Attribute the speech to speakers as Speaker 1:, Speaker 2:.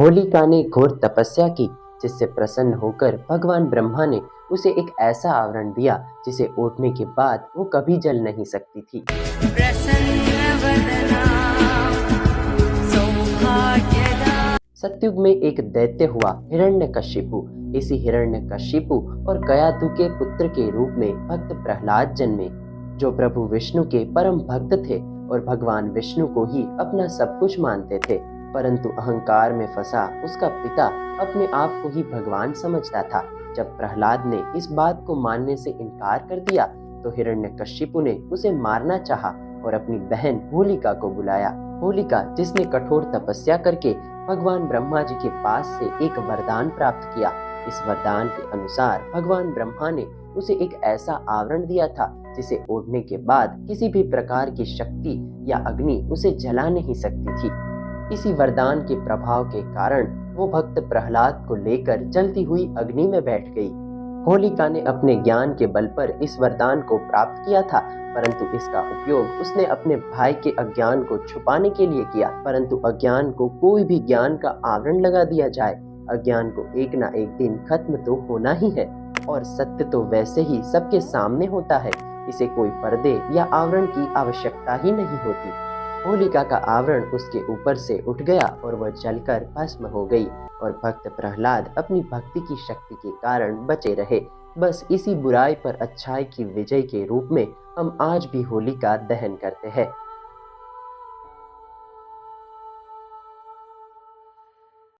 Speaker 1: होलिका ने घोर तपस्या की, जिससे प्रसन्न होकर भगवान ब्रह्मा ने उसे एक ऐसा आवरण दिया जिसे ओढ़ने के बाद वो कभी जल नहीं सकती थी।
Speaker 2: प्रसन्नवदना सौभाग्यदा।
Speaker 1: सतयुग में एक दैत्य हुआ हिरण्यकशिपु। इसी हिरण्यकशिपु और कयाधु के पुत्र के रूप में भक्त प्रहलाद जन्मे, जो प्रभु विष्णु के परम भक्त थे और भगवान विष्णु को ही अपना सब कुछ मानते थे। परंतु अहंकार में फंसा उसका पिता अपने आप को ही भगवान समझता था। जब प्रहलाद ने इस बात को मानने से इनकार कर दिया तो हिरण्यकशिपु ने उसे मारना चाहा और अपनी बहन होलिका को बुलाया। होलिका, जिसने कठोर तपस्या करके भगवान ब्रह्मा जी के पास से एक वरदान प्राप्त किया। इस वरदान के अनुसार भगवान ब्रह्मा ने उसे एक ऐसा आवरण दिया था जिसे ओढ़ने के बाद किसी भी प्रकार की शक्ति या अग्नि उसे जला नहीं सकती थी। इसी वरदान के प्रभाव के कारण वो भक्त प्रहलाद को लेकर जलती हुई अग्नि में बैठ गई। होलिका ने अपने ज्ञान के बल पर इस वरदान को प्राप्त किया था, परंतु इसका उपयोग उसने अपने भाई के अज्ञान को छुपाने के लिए किया। परंतु अज्ञान को कोई भी ज्ञान का आवरण लगा दिया जाए, अज्ञान को एक ना एक दिन खत्म तो होना ही है, और सत्य तो वैसे ही सबके सामने होता है। इसे कोई पर्दे या आवरण की आवश्यकता ही नहीं होती। होलिका का आवरण उसके ऊपर से उठ गया और वह जलकर भस्म हो गई, और भक्त प्रहलाद अपनी भक्ति की शक्ति के कारण बचे रहे। बस इसी बुराई पर अच्छाई की विजय के रूप में हम आज भी होलिका दहन करते हैं।